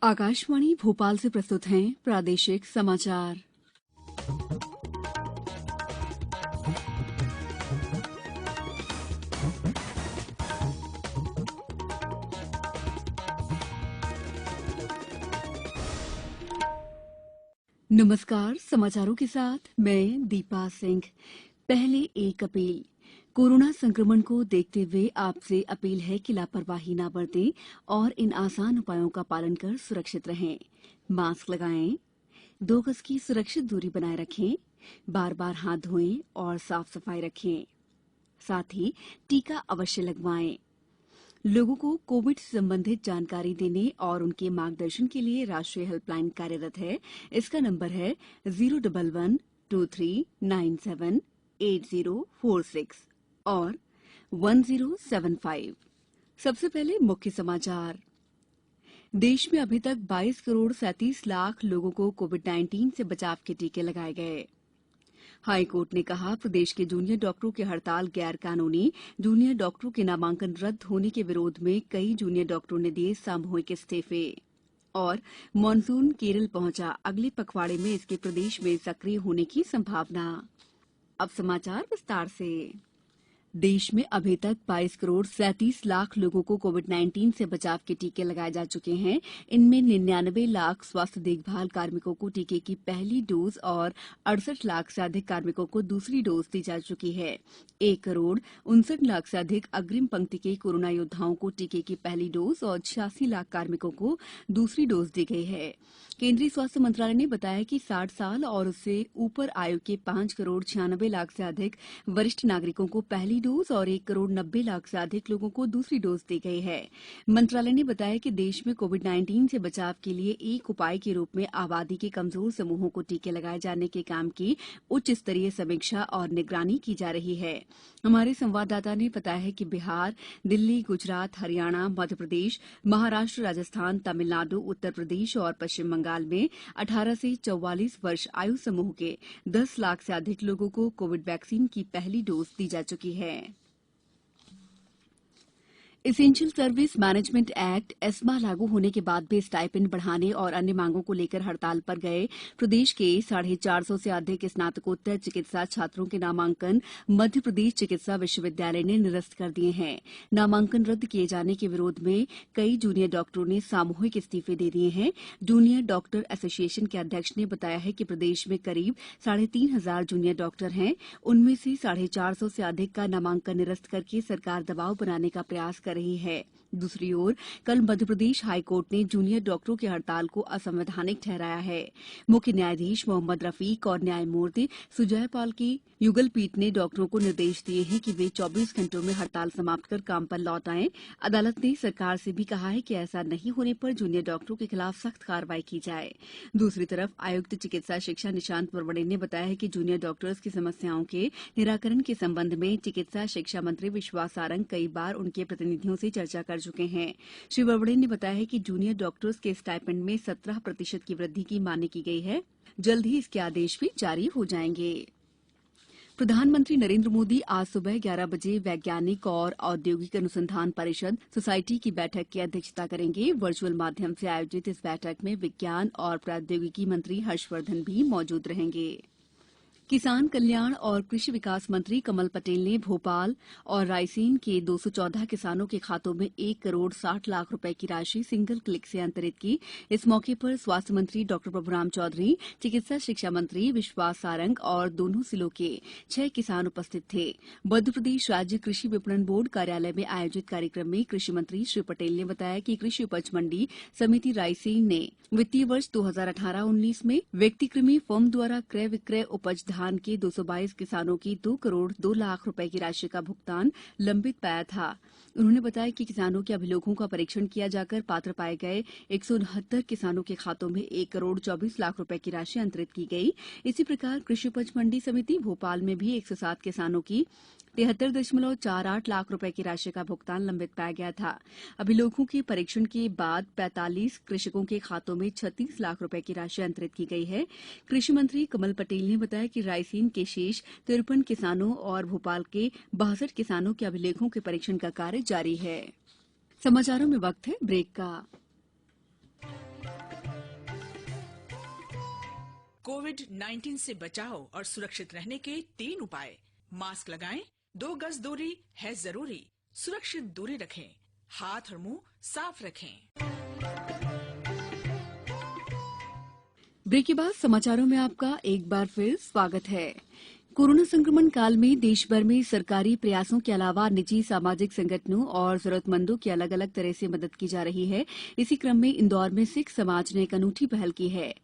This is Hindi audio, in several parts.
आकाशवाणी भोपाल से प्रस्तुत हैं प्रादेशिक समाचार। नमस्कार, समाचारों के साथ मैं दीपा सिंह। पहले एक अपील। कोरोना संक्रमण को देखते हुए आपसे अपील है कि लापरवाही न बरतें और इन आसान उपायों का पालन कर सुरक्षित रहें। मास्क लगाएं, 2 गज की सुरक्षित दूरी बनाए रखें, बार-बार हाथ धोएं और साफ सफाई रखें। साथ ही टीका अवश्य लगवाएं। लोगों को कोविड से संबंधित जानकारी देने और उनके मार्गदर्शन के लिए राष्ट्रीय हेल्पलाइन कार्यरत है। इसका नंबर है 011-2397-8046 और 1075। सबसे पहले मुख्य समाचार। देश में अभी तक 22 करोड़ 37 लाख लोगों को कोविड-19 से बचाव के टीके लगाए गए। हाईकोर्ट ने कहा, प्रदेश के जूनियर डॉक्टरों की हड़ताल गैर कानूनी। जूनियर डॉक्टरों के नामांकन रद्द होने के विरोध में कई जूनियर डॉक्टरों ने दिए सामूहिक इस्तीफे। और मानसून केरल पहुंचा, अगले पखवाड़े में इसके प्रदेश में सक्रिय होने की संभावना। अब समाचार विस्तार से। देश में अभी तक 22 करोड़ 37 लाख लोगों को कोविड-19 से बचाव के टीके लगाए जा चुके हैं। इनमें 99 लाख स्वास्थ्य देखभाल कार्मिकों को टीके की पहली डोज और 68 लाख से अधिक कार्मिकों को दूसरी डोज दी जा चुकी है। 1 करोड़ 59 लाख से अधिक अग्रिम पंक्ति के कोरोना योद्धाओं को टीके की पहली डोज और 86 लाख कार्मिकों को दूसरी डोज दी गई है। केंद्रीय स्वास्थ्य मंत्रालय ने बताया कि 60 साल और उससे ऊपर आयु के 5 करोड़ 96 लाख से अधिक वरिष्ठ नागरिकों को पहली डोज और 1 करोड़ 90 लाख से अधिक लोगों को दूसरी डोज दी गई है। मंत्रालय ने बताया कि देश में कोविड-19 से बचाव के लिए एक उपाय के रूप में आबादी के कमजोर समूहों को टीके लगाए जाने के काम की उच्च स्तरीय समीक्षा और निगरानी की जा रही है। हमारे संवाददाता ने बताया है कि बिहार, दिल्ली, गुजरात, हरियाणा, मध्य प्रदेश, महाराष्ट्र, राजस्थान, तमिलनाडु, उत्तर प्रदेश और पश्चिम बंगाल में 18 से 44 वर्ष आयु समूह के 10 लाख से अधिक लोगों को कोविड वैक्सीन की पहली डोज दी जा चुकी है। Essential service management act ESMA लागू होने के बाद भी स्टाइपेंड बढ़ाने और अन्य मांगों को लेकर हड़ताल पर गए प्रदेश के 450 से अधिक स्नातकोत्तर चिकित्सा छात्रों के नामांकन मध्य प्रदेश चिकित्सा विश्वविद्यालय ने निरस्त कर दिए हैं। नामांकन रद्द किए जाने के विरोध में कई जूनियर डॉक्टरों ने सामूहिक इस्तीफे दे दिए हैं। जूनियर डॉक्टर एसोसिएशन के अध्यक्ष ने बताया है कि प्रदेश में करीब 3,500 जूनियर डॉक्टर हैं। उनमें से 450 से अधिक का नामांकन निरस्त करके सरकार दबाव बनाने का प्रयास कर रही है। दूसरी ओर कल मध्य प्रदेश हाईकोर्ट ने जूनियर डॉक्टरों की हड़ताल को असंवैधानिक ठहराया है। मुख्य न्यायाधीश मोहम्मद रफीक और न्यायमूर्ति सुजय पाल की युगल पीठ ने डॉक्टरों को निर्देश दिए हैं कि वे 24 घंटों में हड़ताल समाप्त कर काम पर लौट आएं। अदालत ने सरकार से भी कहा है कि ऐसा नहीं होने पर जूनियर डॉक्टरों के खिलाफ सख्त कार्रवाई की जाए। दूसरी तरफ आयुक्त चिकित्सा शिक्षा निशांत वरवड़े ने बताया है कि जूनियर डॉक्टर्स की समस्याओं के निराकरण के संबंध में चिकित्सा शिक्षा मंत्री विश्वास सारंग कई बार उनके प्रतिनिधियों से चर्चा कर चुके हैं। श्री वरवड़े ने बताया है कि जूनियर डॉक्टर्स के स्टाइपेंड में 17% की वृद्धि की मांग की गई है। जल्द ही इसके आदेश भी जारी हो जाएंगे। प्रधानमंत्री नरेंद्र मोदी आज सुबह 11 बजे वैज्ञानिक और औद्योगिक अनुसंधान परिषद सोसाइटी की बैठक की अध्यक्षता करेंगे। वर्चुअल माध्यम से आयोजित इस बैठक में विज्ञान और प्रौद्योगिकी मंत्री हर्षवर्धन भी मौजूद रहेंगे। किसान कल्याण और कृषि विकास मंत्री कमल पटेल ने भोपाल और रायसेन के 214 किसानों के खातों में 1 करोड़ 60 लाख रुपए की राशि सिंगल क्लिक से अंतरित की। इस मौके पर स्वास्थ्य मंत्री डॉ प्रभुराम चौधरी, चिकित्सा शिक्षा मंत्री विश्वास सारंग और दोनों जिलों के 6 किसान उपस्थित थे। मध्य प्रदेश राज्य कृषि विपणन बोर्ड कार्यालय में आयोजित कार्यक्रम में कृषि मंत्री श्री पटेल ने बताया कि कृषि उपज मंडी समिति रायसेन ने वित्तीय वर्ष 2018-19 में व्यक्तिक्रमी फर्म द्वारा क्रय विक्रय उपज धान के 222 किसानों की 2 करोड़ 2 लाख रुपए की राशि का भुगतान लंबित पाया था। उन्होंने बताया कि किसानों के अभिलेखों का परीक्षण किया जाकर पात्र पाए गए 169 किसानों के खातों में 1 करोड़ 24 लाख रुपए की राशि अंतरित की गई। इसी प्रकार कृषि उपज मंडी समिति भोपाल में भी 107 किसानों की 73.48 लाख रुपए की राशि का भुगतान लंबित पाया गया था। अभिलेखों के परीक्षण के बाद 45 कृषकों के खातों में 36 लाख रुपए की राशि अंतरित की गई है। कृषि मंत्री कमल पटेल ने बताया कि रायसेन के शेष 53 किसानों और भोपाल के 62 किसानों के अभिलेखों के परीक्षण का कार्य जारी है। समाचारों में वक्त है ब्रेक का। कोविड-19 से बचाव और सुरक्षित रहने के 3 उपाय। मास्क लगाएं, 2 गज दूरी है जरूरी, सुरक्षित दूरी रखें, हाथ और मुंह साफ रखें। ब्रेक के बाद समाचारों में आपका एक बार फिर स्वागत है। कोरोना संक्रमण काल में देश भर में सरकारी प्रयासों के अलावा निजी सामाजिक संगठनों और जरूरतमंदों की अलग अलग तरह से मदद की जा रही है। इसी क्रम में इंदौर में सिख समाज ने एक अनूठी पहल की है।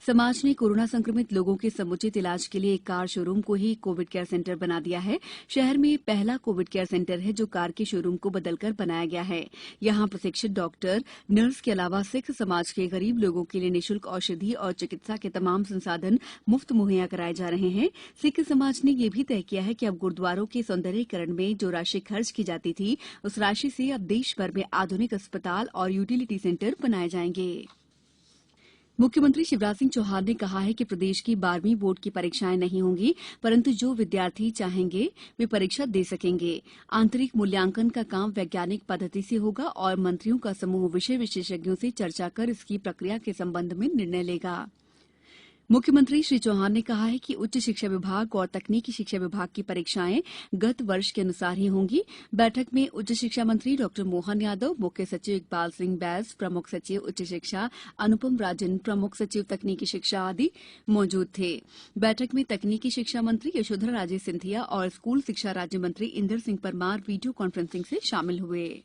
समाज ने कोरोना संक्रमित लोगों के समुचित इलाज के लिए एक कार शोरूम को ही कोविड केयर सेंटर बना दिया है। शहर में पहला कोविड केयर सेंटर है जो कार के शोरूम को बदलकर बनाया गया है। यहाँ प्रशिक्षित डॉक्टर, नर्स के अलावा सिख समाज के गरीब लोगों के लिए निःशुल्क औषधि और चिकित्सा के तमाम संसाधन मुफ्त मुहैया कराए जा रहे हैं। सिख समाज ने यह भी तय किया है कि अब गुरुद्वारों के सौंदर्यीकरण में जो राशि खर्च की जाती थी, उस राशि से अब देश भर में आधुनिक अस्पताल और यूटिलिटी सेंटर बनाए जाएंगे। मुख्यमंत्री शिवराज सिंह चौहान ने कहा है कि प्रदेश की 12वीं बोर्ड की परीक्षाएं नहीं होंगी, परंतु जो विद्यार्थी चाहेंगे वे परीक्षा दे सकेंगे। आंतरिक मूल्यांकन का काम वैज्ञानिक पद्धति से होगा और मंत्रियों का समूह विषय विशेषज्ञों से चर्चा कर इसकी प्रक्रिया के संबंध में निर्णय लेगा। मुख्यमंत्री श्री चौहान ने कहा है कि उच्च शिक्षा विभाग और तकनीकी शिक्षा विभाग की परीक्षाएं गत वर्ष के अनुसार ही होंगी। बैठक में उच्च शिक्षा मंत्री डॉ मोहन यादव, मुख्य सचिव इकबाल सिंह बैस, प्रमुख सचिव उच्च शिक्षा अनुपम राजन, प्रमुख सचिव तकनीकी शिक्षा आदि मौजूद थे। बैठक में तकनीकी शिक्षा मंत्री यशोधरा राजे सिंधिया और स्कूल शिक्षा राज्य मंत्री इंदर सिंह परमार वीडियो कॉन्फ्रेंसिंग से शामिल हुए।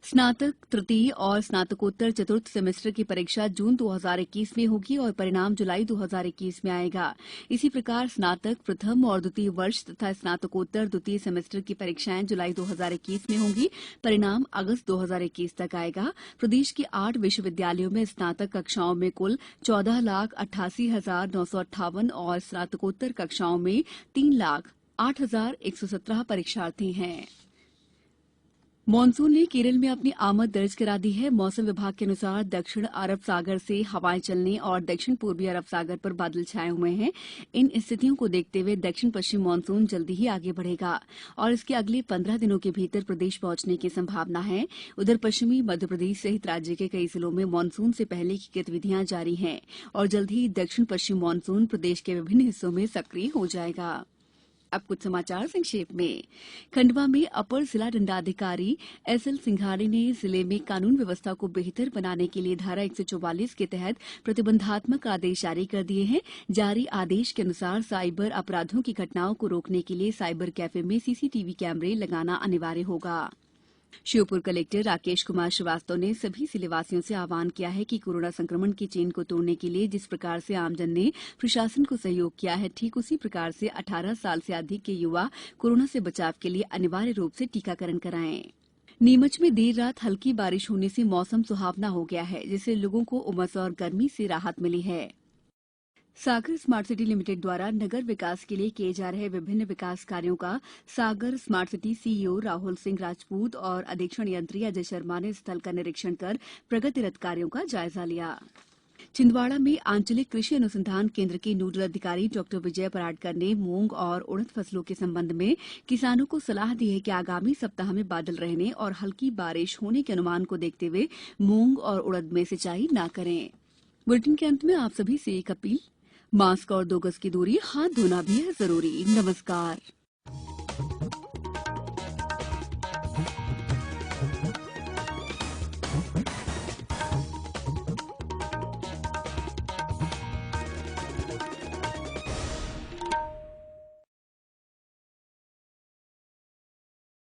स्नातक तृतीय और स्नातकोत्तर चतुर्थ सेमेस्टर की परीक्षा जून 2021 में होगी और परिणाम जुलाई 2021 में आएगा। इसी प्रकार स्नातक प्रथम और द्वितीय वर्ष तथा स्नातकोत्तर द्वितीय सेमेस्टर की परीक्षाएं जुलाई 2021 में होंगी। परिणाम अगस्त 2021 तक आएगा। प्रदेश के 8 विश्वविद्यालयों में स्नातक कक्षाओं में कुल 14,88,958 और स्नातकोत्तर कक्षाओं में 3,08,117 परीक्षार्थी हैं। मानसून ने केरल में अपनी आमद दर्ज करा दी है। मौसम विभाग के अनुसार दक्षिण अरब सागर से हवाएं चलने और दक्षिण पूर्वी अरब सागर पर बादल छाए हुए हैं। इन स्थितियों को देखते हुए दक्षिण पश्चिम मानसून जल्दी ही आगे बढ़ेगा और इसके अगले 15 दिनों के भीतर प्रदेश पहुंचने की संभावना है। उधर पश्चिमी मध्यप्रदेश सहित राज्य के कई जिलों में मानसून से पहले की गतिविधियां जारी हैं और जल्द ही दक्षिण पश्चिम मानसून प्रदेश के विभिन्न हिस्सों में सक्रिय हो जाएगा। अब कुछ समाचार संक्षेप में। खंडवा में अपर जिला दंडाधिकारी एसएल सिंघाड़ी ने जिले में कानून व्यवस्था को बेहतर बनाने के लिए धारा 144 के तहत प्रतिबंधात्मक आदेश जारी कर दिए हैं। जारी आदेश के अनुसार साइबर अपराधों की घटनाओं को रोकने के लिए साइबर कैफे में सीसीटीवी कैमरे लगाना अनिवार्य होगा। श्योपुर कलेक्टर राकेश कुमार श्रीवास्तव ने सभी जिलेवासियों से आह्वान किया है कि कोरोना संक्रमण की चेन को तोड़ने के लिए जिस प्रकार से आमजन ने प्रशासन को सहयोग किया है, ठीक उसी प्रकार से 18 साल से अधिक के युवा कोरोना से बचाव के लिए अनिवार्य रूप से टीकाकरण कराएं। नीमच में देर रात हल्की बारिश होने से मौसम सुहावना हो गया है, जिससे लोगों को उमस और गर्मी से राहत मिली है। सागर स्मार्ट सिटी लिमिटेड द्वारा नगर विकास के लिए किए जा रहे विभिन्न विकास कार्यों का Sagar smart city CEO Rahul Singh Rajput और अधीक्षण यंत्री अजय शर्मा ने स्थल का निरीक्षण कर प्रगतिरत कार्यों का जायजा लिया। छिंदवाड़ा में आंचलिक कृषि अनुसंधान केंद्र के नोडल अधिकारी डॉ विजय पराडकर ने मूंग और उड़द फसलों के संबंध में किसानों को सलाह दी है कि आगामी सप्ताह में बादल रहने और हल्की बारिश होने के अनुमान को देखते हुए मूंग और उड़द में सिंचाई न करें। बुलेटिन के अंत में आप सभी से एक अपील, मास्क और 2 गज की दूरी, हाथ धोना भी है जरूरी। नमस्कार।